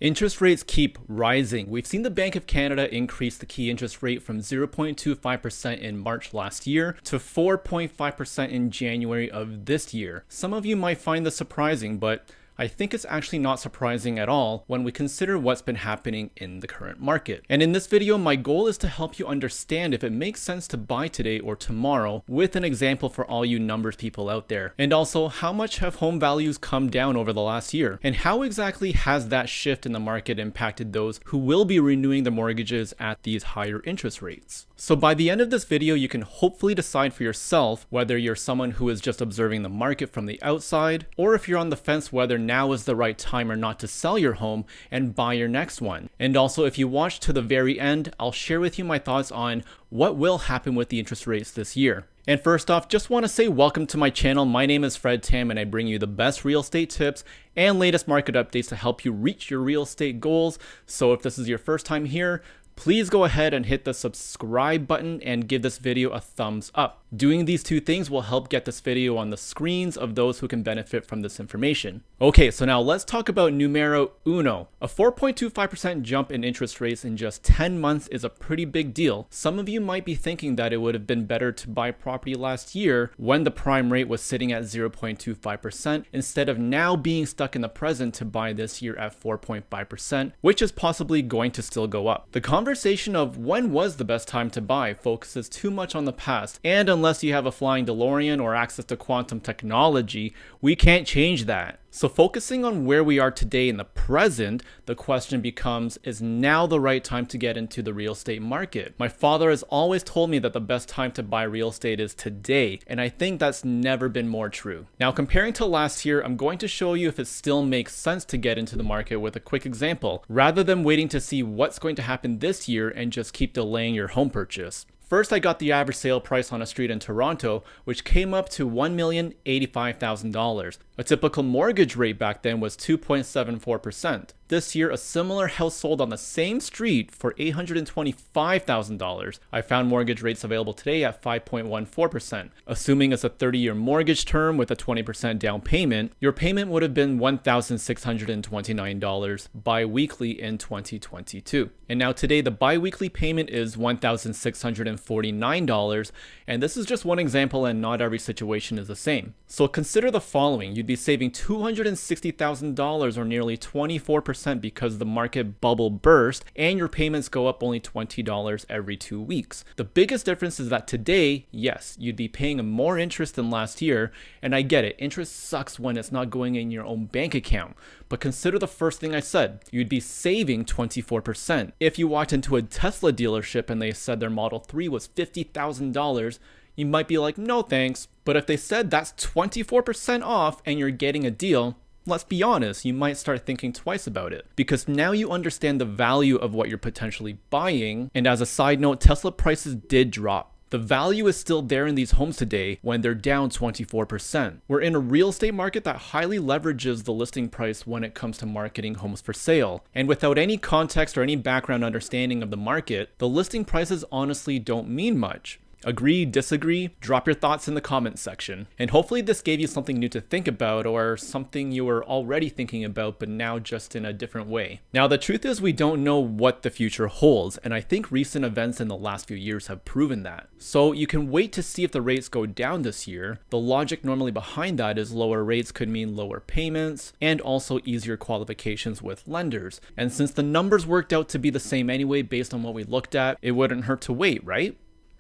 Interest rates keep rising. We've seen the Bank of Canada increase the key interest rate from 0.25% in March last year to 4.5% in January of this year. Some of you might find this surprising, but I think it's actually not surprising at all when we consider what's been happening in the current market. And in this video, my goal is to help you understand if it makes sense to buy today or tomorrow with an example for all you numbers people out there. And also, how much have home values come down over the last year? And how exactly has that shift in the market impacted those who will be renewing their mortgages at these higher interest rates? So by the end of this video, you can hopefully decide for yourself whether you're someone who is just observing the market from the outside, or if you're on the fence whether now is the right time or not to sell your home and buy your next one. And also, if you watch to the very end, I'll share with you my thoughts on what will happen with the interest rates this year. And first off, just want to say welcome to my channel. My name is Fred Tam and I bring you the best real estate tips and latest market updates to help you reach your real estate goals. So if this is your first time here, please go ahead and hit the subscribe button and give this video a thumbs up. Doing these two things will help get this video on the screens of those who can benefit from this information. Okay, so now let's talk about numero uno. A 4.25% jump in interest rates in just 10 months is a pretty big deal. Some of you might be thinking that it would have been better to buy property last year when the prime rate was sitting at 0.25% instead of now being stuck in the present to buy this year at 4.5%, which is possibly going to still go up. The conversation of when was the best time to buy focuses too much on the past, and unless you have a flying DeLorean or access to quantum technology, we can't change that. So focusing on where we are today in the present, the question becomes, is now the right time to get into the real estate market? My father has always told me that the best time to buy real estate is today, and I think that's never been more true. Now, comparing to last year, I'm going to show you if it still makes sense to get into the market with a quick example, rather than waiting to see what's going to happen this year and just keep delaying your home purchase. First, I got the average sale price on a street in Toronto, which came up to $1,085,000. A typical mortgage rate back then was 2.74%. This year, a similar house sold on the same street for $825,000. I found mortgage rates available today at 5.14%. Assuming it's a 30-year mortgage term with a 20% down payment, your payment would have been $1,629 bi-weekly in 2022. And now today, the bi-weekly payment is $1,649, and this is just one example and not every situation is the same. So consider the following. You'd be saving $260,000 or nearly 24% because the market bubble burst and your payments go up only $20 every 2 weeks. The biggest difference is that today, yes, you'd be paying more interest than last year, and I get it, interest sucks when it's not going in your own bank account. But consider the first thing I said, you'd be saving 24%. If you walked into a Tesla dealership and they said their Model 3 was $50,000, you might be like, no thanks. But if they said that's 24% off and you're getting a deal, let's be honest, you might start thinking twice about it, because now you understand the value of what you're potentially buying. And as a side note, Tesla prices did drop. The value is still there in these homes today when they're down 24%. We're in a real estate market that highly leverages the listing price when it comes to marketing homes for sale. And without any context or any background understanding of the market, the listing prices honestly don't mean much. Agree, disagree? Drop your thoughts in the comments section. And hopefully this gave you something new to think about, or something you were already thinking about but now just in a different way. Now, the truth is we don't know what the future holds, and I think recent events in the last few years have proven that. So you can wait to see if the rates go down this year. The logic normally behind that is lower rates could mean lower payments and also easier qualifications with lenders. And since the numbers worked out to be the same anyway based on what we looked at, it wouldn't hurt to wait, right?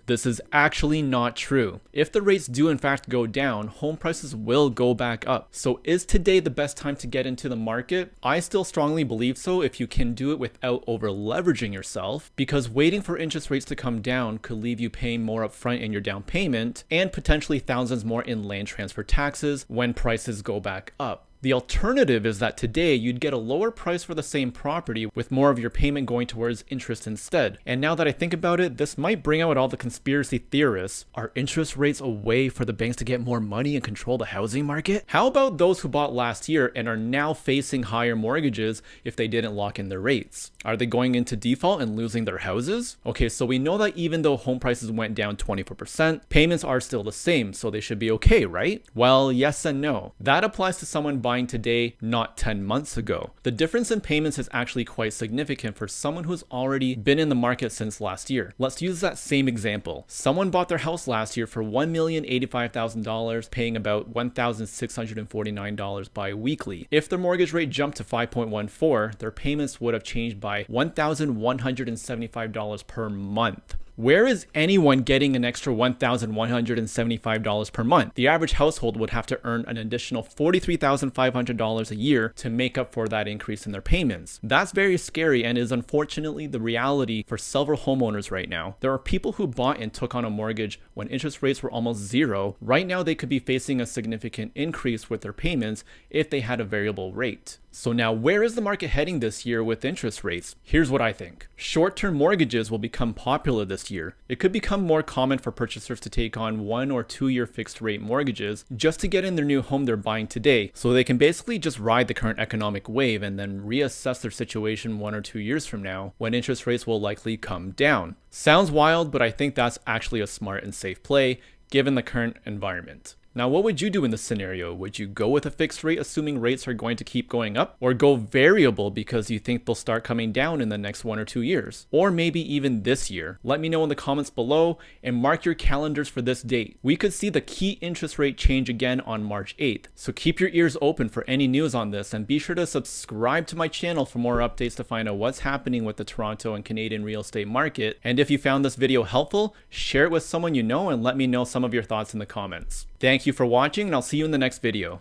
This is actually not true. If the rates do in fact go down, home prices will go back up. So is today the best time to get into the market? I still strongly believe so if you can do it without over leveraging yourself, because waiting for interest rates to come down could leave you paying more upfront in your down payment and potentially thousands more in land transfer taxes when prices go back up. The alternative is that today you'd get a lower price for the same property with more of your payment going towards interest instead. And now that I think about it, this might bring out all the conspiracy theorists. Are interest rates a way for the banks to get more money and control the housing market? How about those who bought last year and are now facing higher mortgages if they didn't lock in their rates? Are they going into default and losing their houses? Okay, so we know that even though home prices went down 24%, payments are still the same, so they should be okay, right? Well, yes and no. That applies to someone buying buying today, not 10 months ago. The difference in payments is actually quite significant for someone who's already been in the market since last year. Let's use that same example. Someone bought their house last year for $1,085,000, paying about $1,649 bi-weekly. If their mortgage rate jumped to 5.14, their payments would have changed by $1,175 per month. Where is anyone getting an extra $1,175 per month? The average household would have to earn an additional $43,500 a year to make up for that increase in their payments. That's very scary and is unfortunately the reality for several homeowners right now. There are people who bought and took on a mortgage when interest rates were almost zero. Right now, they could be facing a significant increase with their payments if they had a variable rate. So now, where is the market heading this year with interest rates? Here's what I think. Short-term mortgages will become popular this year. It could become more common for purchasers to take on 1 or 2 year fixed rate mortgages just to get in their new home they're buying today, so they can basically just ride the current economic wave and then reassess their situation 1 or 2 years from now when interest rates will likely come down. Sounds wild, but I think that's actually a smart and safe play given the current environment. Now, what would you do in this scenario? Would you go with a fixed rate assuming rates are going to keep going up, or go variable because you think they'll start coming down in the next 1 or 2 years, or maybe even this year? Let me know in the comments below and mark your calendars for this date. We could see the key interest rate change again on March 8th. So keep your ears open for any news on this, and be sure to subscribe to my channel for more updates to find out what's happening with the Toronto and Canadian real estate market. And if you found this video helpful, share it with someone you know and let me know some of your thoughts in the comments. Thank you for watching, and I'll see you in the next video.